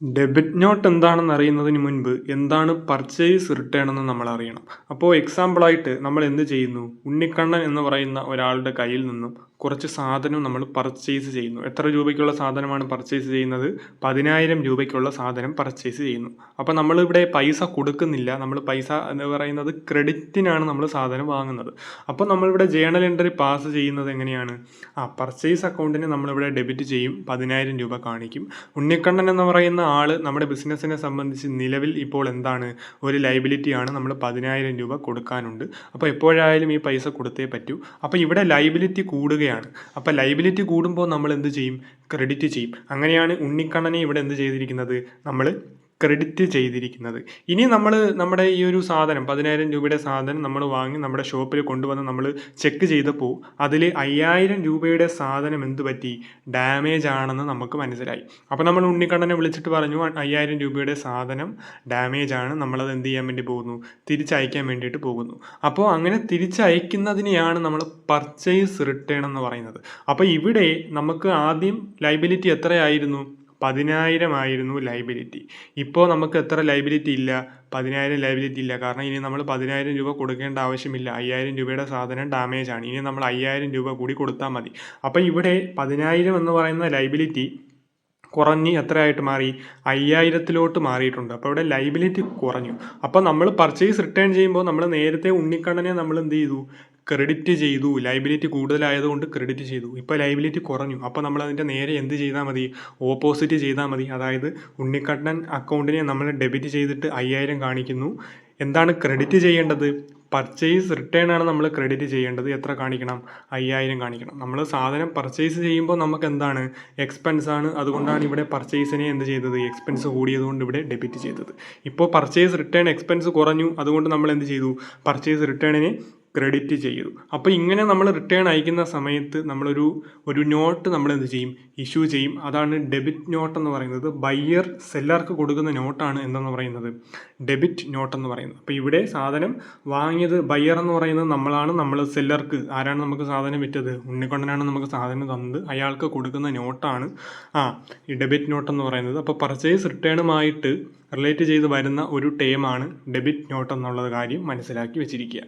Debit not എന്താണെന്ന് അറിയുന്നതിന് മുൻപ് എന്താണ് പർച്ചേസ് റിട്ടേൺ എന്ന് നമ്മൾ അറിയണം. അപ്പോൾ എക്സാമ്പിളായിട്ട് നമ്മൾ എന്ത് ചെയ്യുന്നു? ഉണ്ണിക്കണ്ണൻ എന്ന് പറയുന്ന ഒരാളുടെ കയ്യിൽ നിന്നും കുറച്ച് സാധനം നമ്മൾ പർച്ചേസ് ചെയ്യുന്നു. എത്ര രൂപയ്ക്കുള്ള സാധനമാണ് പർച്ചേസ് ചെയ്യുന്നത്? 10,000 രൂപയ്ക്കുള്ള സാധനം പർച്ചേസ് ചെയ്യുന്നു. അപ്പോൾ നമ്മളിവിടെ പൈസ കൊടുക്കുന്നില്ല. നമ്മൾ പൈസ എന്ന് പറയുന്നത് ക്രെഡിറ്റിനാണ് നമ്മൾ സാധനം വാങ്ങുന്നത്. അപ്പോൾ നമ്മളിവിടെ ജേണൽ എൻട്രി പാസ് ചെയ്യുന്നത് എങ്ങനെയാണ്? പർച്ചേസ് അക്കൗണ്ടിന് നമ്മളിവിടെ ഡെബിറ്റ് ചെയ്യും, 10,000 രൂപ കാണിക്കും. ഉണ്ണിക്കണ്ണൻ എന്ന് പറയുന്ന ആൾ നമ്മുടെ ബിസിനസ്സിനെ സംബന്ധിച്ച് നിലവിൽ ഇപ്പോൾ എന്താണ്? ഒരു ലൈബിലിറ്റിയാണ്. നമ്മൾ 10,000 രൂപ കൊടുക്കാനുണ്ട്. അപ്പോൾ എപ്പോഴായാലും ഈ പൈസ കൊടുത്തേ പറ്റൂ. അപ്പോൾ ഇവിടെ ലൈബിലിറ്റി കൂടുകയാണ്. അപ്പോൾ ലൈബിലിറ്റി കൂടുമ്പോൾ നമ്മൾ എന്ത് ചെയ്യും? ക്രെഡിറ്റ് ചെയ്യും. അങ്ങനെയാണ് ഉണ്ണിക്കണ്ണനെ ഇവിടെ എന്ത് ചെയ്തിരിക്കുന്നത്? നമ്മൾ ക്രെഡിറ്റ് ചെയ്തിരിക്കുന്നത്. ഇനി നമ്മൾ നമ്മുടെ ഈ ഒരു സാധനം 10,000 രൂപയുടെ സാധനം നമ്മൾ വാങ്ങി നമ്മുടെ ഷോപ്പിൽ കൊണ്ടുവന്ന് നമ്മൾ ചെക്ക് ചെയ്തപ്പോൾ അതിൽ 5,000 രൂപയുടെ സാധനം എന്ത് പറ്റി? ഡാമേജ് ആണെന്ന് നമുക്ക് മനസ്സിലായി. അപ്പോൾ നമ്മൾ ഉണ്ണിക്കണ്ണനെ വിളിച്ചിട്ട് പറഞ്ഞു 5,000 രൂപയുടെ സാധനം ഡാമേജ് ആണ്, നമ്മളത് എന്ത് ചെയ്യാൻ വേണ്ടി പോകുന്നു? തിരിച്ചയക്കാൻ വേണ്ടിയിട്ട് പോകുന്നു. അപ്പോൾ അങ്ങനെ തിരിച്ചയക്കുന്നതിനെയാണ് നമ്മൾ പർച്ചേസ് റിട്ടേൺ എന്ന് പറയുന്നത്. അപ്പോൾ ഇവിടെ നമുക്ക് ആദ്യം ലൈബിലിറ്റി എത്രയായിരുന്നു? 10,000 ആയിരുന്നു ലൈബിലിറ്റി. ഇപ്പോൾ നമുക്ക് എത്ര ലൈബിലിറ്റി ഇല്ല? 10,000 ലൈബിലിറ്റി ഇല്ല. കാരണം ഇനി നമ്മൾ 10,000 രൂപ കൊടുക്കേണ്ട ആവശ്യമില്ല. 5,000 രൂപയുടെ സാധനം ഡാമേജ് ആണ്. ഇനി നമ്മൾ 5,000 രൂപ കൂടി കൊടുത്താൽ മതി. അപ്പോൾ ഇവിടെ 10,000 എന്ന് പറയുന്ന ലൈബിലിറ്റി കുറഞ്ഞ് എത്രയായിട്ട് മാറി? 5,000-ത്തിലോട്ട് മാറിയിട്ടുണ്ട്. അപ്പോൾ ഇവിടെ ലൈബിലിറ്റി കുറഞ്ഞു. അപ്പോൾ നമ്മൾ പർച്ചേസ് റിട്ടേൺ ചെയ്യുമ്പോൾ നമ്മൾ നേരത്തെ ഉണ്ണിക്കണ്ണനെ നമ്മൾ എന്ത് ചെയ്തു? ക്രെഡിറ്റ് ചെയ്തു. ലൈബിലിറ്റി കൂടുതലായതുകൊണ്ട് ക്രെഡിറ്റ് ചെയ്തു. ഇപ്പോൾ ലൈബിലിറ്റി കുറഞ്ഞു. അപ്പോൾ നമ്മൾ അതിൻ്റെ നേരെ എന്ത് ചെയ്താൽ മതി? ഓപ്പോസിറ്റ് ചെയ്താൽ മതി. അതായത് ഉണ്ണിക്കണ്ണൻ അക്കൗണ്ടിനെ നമ്മൾ ഡെബിറ്റ് ചെയ്തിട്ട് 5,000 കാണിക്കുന്നു. എന്താണ് ക്രെഡിറ്റ് ചെയ്യേണ്ടത്? പർച്ചേസ് റിട്ടേൺ ആണ് നമ്മൾ ക്രെഡിറ്റ് ചെയ്യേണ്ടത്. എത്ര കാണിക്കണം? 5,000 കാണിക്കണം. നമ്മൾ സാധനം പർച്ചേസ് ചെയ്യുമ്പോൾ നമുക്ക് എന്താണ്? എക്സ്പെൻസ് ആണ്. അതുകൊണ്ടാണ് ഇവിടെ പർച്ചേസിനെ എന്ത് ചെയ്തത്? എക്സ്പെൻസ് കൂടിയതുകൊണ്ട് ഇവിടെ ഡെബിറ്റ് ചെയ്തത്. ഇപ്പോൾ പർച്ചേസ് റിട്ടേൺ എക്സ്പെൻസ് കുറഞ്ഞു. അതുകൊണ്ട് നമ്മൾ എന്ത് ചെയ്തു? പർച്ചേസ് റിട്ടേണിനെ ക്രെഡിറ്റ് ചെയ്തു. അപ്പോൾ ഇങ്ങനെ നമ്മൾ റിട്ടേൺ അയക്കുന്ന സമയത്ത് നമ്മളൊരു നോട്ട് നമ്മൾ എന്ത് ചെയ്യും? ഇഷ്യൂ ചെയ്യും. അതാണ് ഡെബിറ്റ് നോട്ട് എന്ന് പറയുന്നത്. ബയ്യർ സെല്ലർക്ക് കൊടുക്കുന്ന നോട്ടാണ് എന്തെന്ന് പറയുന്നത്? ഡെബിറ്റ് നോട്ട് എന്ന് പറയുന്നത്. അപ്പോൾ ഇവിടെ സാധനം വാങ്ങിയത് ബയ്യർ എന്ന് പറയുന്നത് നമ്മളാണ്. നമ്മൾ സെല്ലർക്ക് ആരാണ് നമുക്ക് സാധനം വിറ്റത്? ഉണ്ണിക്കണ്ണനാണ് നമുക്ക് സാധനം തന്നത്. അയാൾക്ക് കൊടുക്കുന്ന നോട്ടാണ് ഈ ഡെബിറ്റ് നോട്ട് എന്ന് പറയുന്നത്. അപ്പോൾ പർച്ചേസ് റിട്ടേണുമായിട്ട് റിലേറ്റ് ചെയ്ത് വരുന്ന ഒരു ടേമാണ് ഡെബിറ്റ് നോട്ട് എന്നുള്ള കാര്യം മനസ്സിലാക്കി വെച്ചിരിക്കുക.